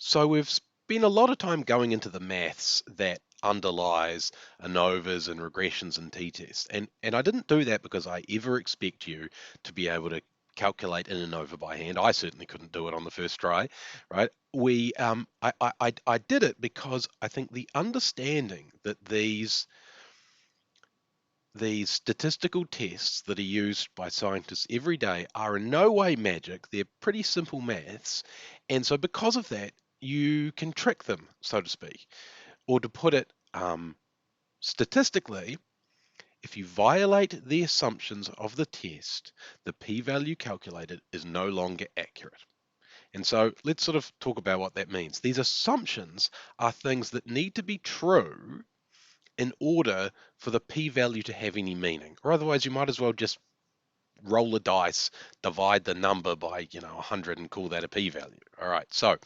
So we've spent a lot of time going into the maths that underlies ANOVAs and regressions and t-tests. And I didn't do that because I ever expect you to be able to calculate an ANOVA by hand. I certainly couldn't do it on the first try, right? I did it because I think the understanding that these statistical tests that are used by scientists every day are in no way magic. They're pretty simple maths. And so, because of that, you can trick them, so to speak. Or to put it statistically, if you violate the assumptions of the test, the p value calculated is no longer accurate. And so, let's sort of talk about what that means. These assumptions are things that need to be true in order for the p-value to have any meaning, or otherwise you might as well just roll a dice, divide the number by 100 and call that a p-value. All right, so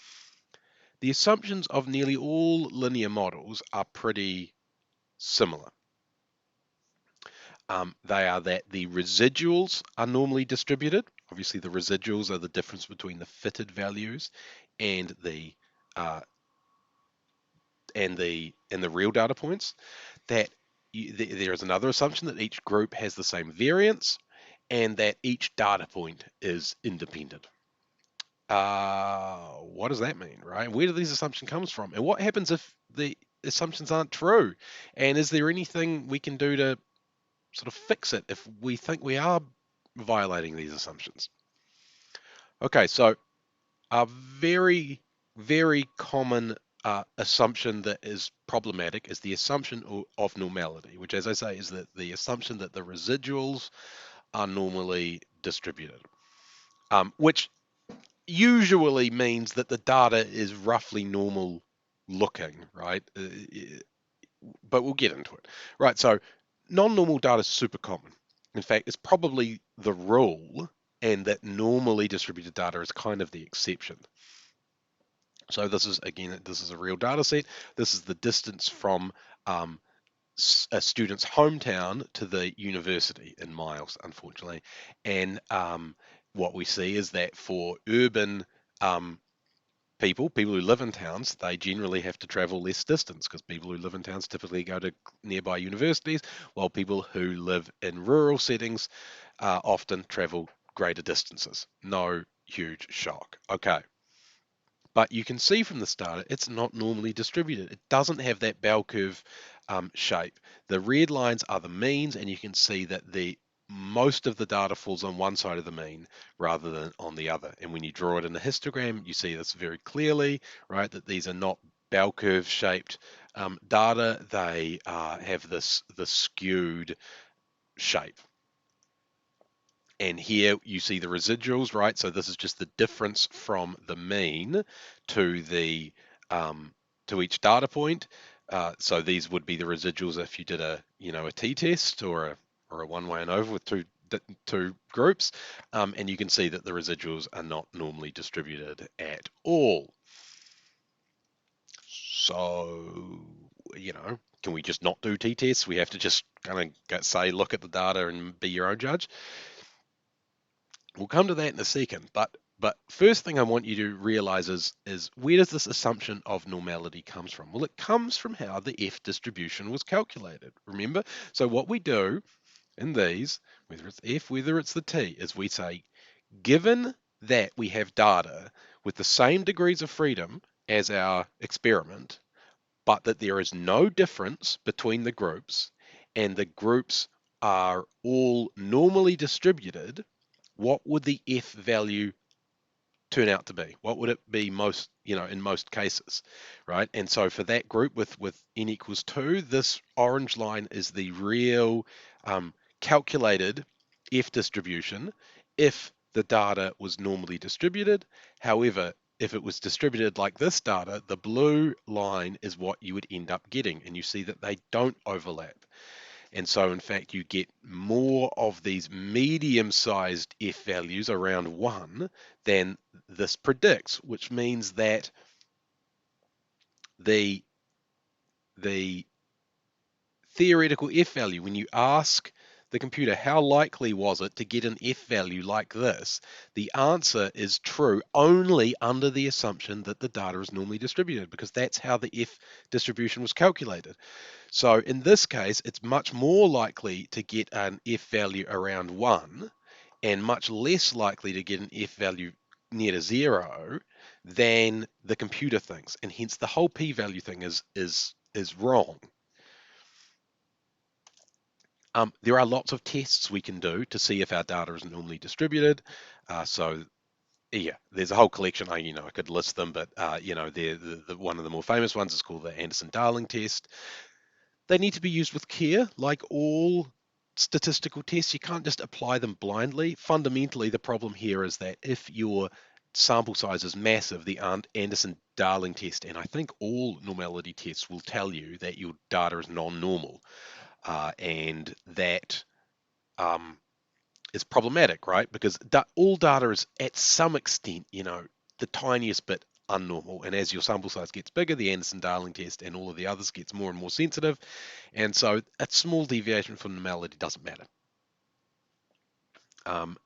the assumptions of nearly all linear models are pretty similar. They are that the residuals are normally distributed. Obviously, the residuals are the difference between the fitted values and the uh, and the real data points. That there is another assumption that each group has the same variance and that each data point is independent. What does that mean, right? Where do these assumptions come from? And what happens if the assumptions aren't true? And is there anything we can do to sort of fix it if we think we are violating these assumptions? Okay, so a very, very common assumption that is problematic is the assumption of normality, which, as I say, is that the assumption that the residuals are normally distributed, which usually means that the data is roughly normal looking, right? But we'll get into it. Right, so non-normal data is super common. In fact, it's probably the rule, and that normally distributed data is kind of the exception. So this is, again, this is a real data set. This is the distance from a student's hometown to the university in miles, unfortunately. And what we see is that for urban um, people who live in towns, they generally have to travel less distance because people who live in towns typically go to nearby universities, while people who live in rural settings often travel greater distances. No huge shock. Okay. But you can see from this data, it's not normally distributed. It doesn't have that bell curve shape. The red lines are the means, and you can see that the most of the data falls on one side of the mean rather than on the other. And when you draw it in a histogram, you see this very clearly, right? That these are not bell curve shaped data. They have this skewed shape. And here you see the residuals, right? So this is just the difference from the mean to the to each data point. So these would be the residuals if you did a t-test or a one-way ANOVA with two groups, and you can see that the residuals are not normally distributed at all. So can we just not do t-tests? We have to just kind of say, look at the data and be your own judge. We'll come to that in a second, but first thing I want you to realize is where does this assumption of normality comes from? Well, it comes from how the F distribution was calculated. Remember? So what we do in these, whether it's F, whether it's the T, is we say, given that we have data with the same degrees of freedom as our experiment, but that there is no difference between the groups and the groups are all normally distributed, what would the F value turn out to be? What would it be most, in most cases, right? And so for that group with n equals 2, this orange line is the real calculated F distribution if the data was normally distributed. However, if it was distributed like this data, the blue line is what you would end up getting, and you see that they don't overlap. And so, in fact, you get more of these medium-sized F values around 1 than this predicts, which means that the theoretical F value, when you ask the computer, how likely was it to get an F value like this? The answer is true only under the assumption that the data is normally distributed, because that's how the F distribution was calculated. So in this case, it's much more likely to get an F value around 1 and much less likely to get an F value near to 0 than the computer thinks. And hence the whole p-value thing is wrong. There are lots of tests we can do to see if our data is normally distributed. So yeah, there's a whole collection. I could list them, but one of the more famous ones is called the Anderson-Darling test. They need to be used with care, like all statistical tests. You can't just apply them blindly. Fundamentally, the problem here is that if your sample size is massive, the Anderson-Darling test, and I think all normality tests will tell you that your data is non-normal, and that um, is problematic, right? Because all data is at some extent, the tiniest bit unnormal. And as your sample size gets bigger, the Anderson-Darling test and all of the others gets more and more sensitive. And so a small deviation from normality doesn't matter. Um,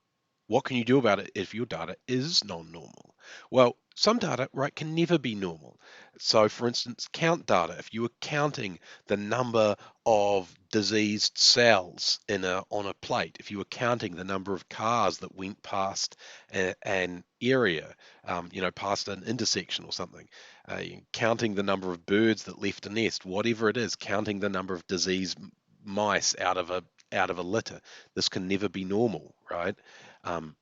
what can you do about it if your data is non-normal? Well, some data, right, can never be normal. So, for instance, count data. If you were counting the number of diseased cells on a plate, if you were counting the number of cars that went past an area, past an intersection or something, counting the number of birds that left a nest, whatever it is, counting the number of diseased mice out of a litter, this can never be normal, right? Um,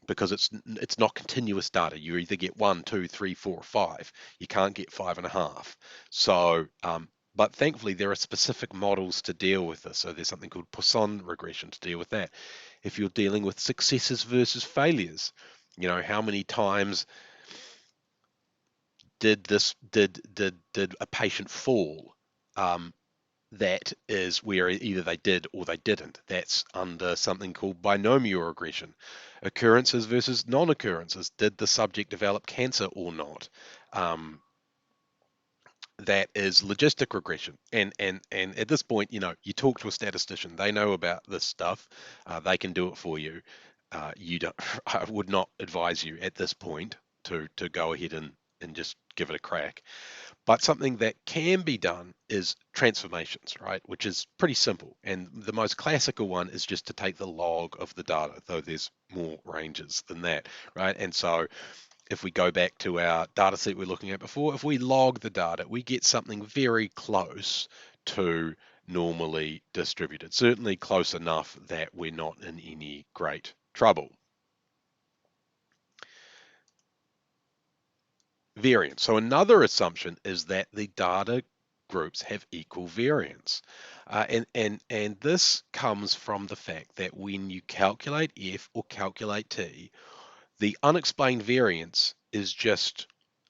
because it's not continuous data. You either get 1, 2, 3, 4, or 5. You can't get 5.5. So, but thankfully there are specific models to deal with this. So there's something called Poisson Regression to deal with that. If you're dealing with successes versus failures, how many times did a patient fall? That is where either they did or they didn't. That's under something called binomial regression. Occurrences versus non-occurrences. Did the subject develop cancer or not? That is logistic regression. And at this point, you talk to a statistician. They know about this stuff. They can do it for you. You don't. I would not advise you at this point to go ahead and just give it a crack. But something that can be done is transformations, right? Which is pretty simple. And the most classical one is just to take the log of the data, though there's more ranges than that, right? And so if we go back to our data set we're looking at before, if we log the data, we get something very close to normally distributed, certainly close enough that we're not in any great trouble. Variance. So another assumption is that the data groups have equal variance. And this comes from the fact that when you calculate F or calculate T, the unexplained variance is just,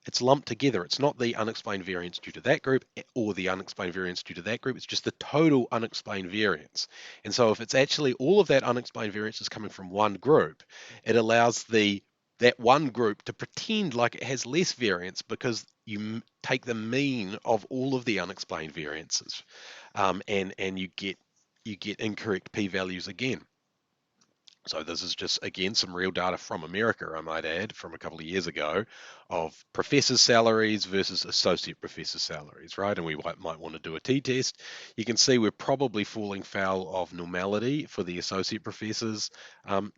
it's lumped together. It's not the unexplained variance due to that group or the unexplained variance due to that group. It's just the total unexplained variance. And so if it's actually all of that unexplained variance is coming from one group, it allows that one group to pretend like it has less variance because you take the mean of all of the unexplained variances, and you get incorrect p-values again. So this is just, again, some real data from America, I might add, from a couple of years ago, of professors' salaries versus associate professor salaries, right? And we might want to do a t-test. You can see we're probably falling foul of normality for the associate professors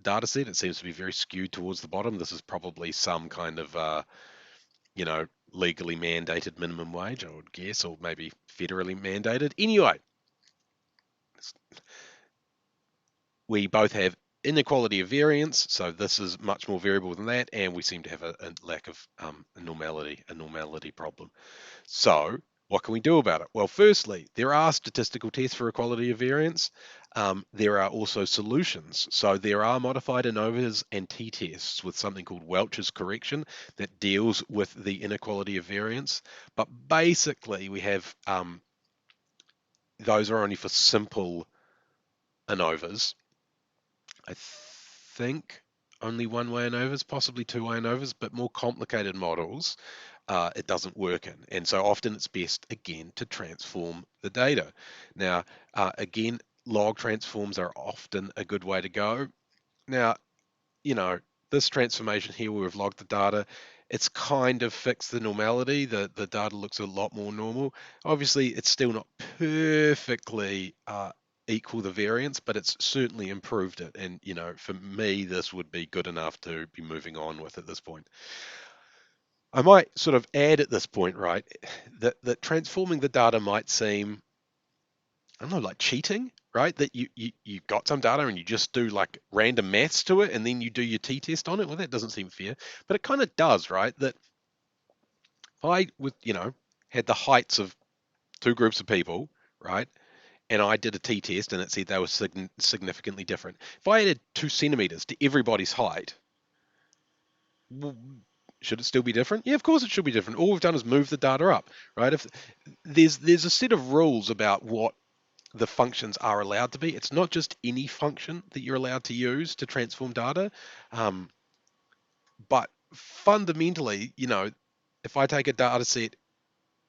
data set. It seems to be very skewed towards the bottom. This is probably some kind of, legally mandated minimum wage, I would guess, or maybe federally mandated. Anyway, we both have inequality of variance, so this is much more variable than that, and we seem to have a lack of a normality problem. So what can we do about it? Well, firstly, there are statistical tests for equality of variance. There are also solutions. So there are modified ANOVAs and t-tests with something called Welch's correction that deals with the inequality of variance. But basically, we have those are only for simple ANOVAs. I think only one-way ANOVAs, possibly two-way ANOVAs, but more complicated models, it doesn't work in. And so often it's best, again, to transform the data. Now, again, log transforms are often a good way to go. Now, you know, this transformation here where we've logged the data, it's kind of fixed the normality. The data looks a lot more normal. Obviously, it's still not perfectly equal the variance, but it's certainly improved it. And, for me, this would be good enough to be moving on with at this point. I might sort of add at this point, right, that transforming the data might seem, I don't know, like cheating, right? That you got some data and you just do like random maths to it and then you do your t-test on it. Well, that doesn't seem fair, but it kind of does, right? That if I had the heights of two groups of people, right, and I did a t-test and it said they were significantly different. If I added 2 centimeters to everybody's height, should it still be different? Yeah, of course it should be different. All we've done is move the data up, right? If there's a set of rules about what the functions are allowed to be. It's not just any function that you're allowed to use to transform data, um, but fundamentally, if I take a data set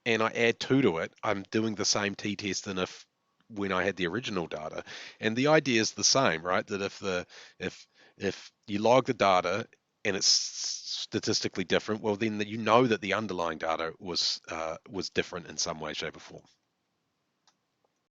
and I add two to it, I'm doing the same t-test than if when I had the original data. And the idea is the same, right? That if you log the data and it's statistically different, well then you know that the underlying data was different in some way, shape, or form.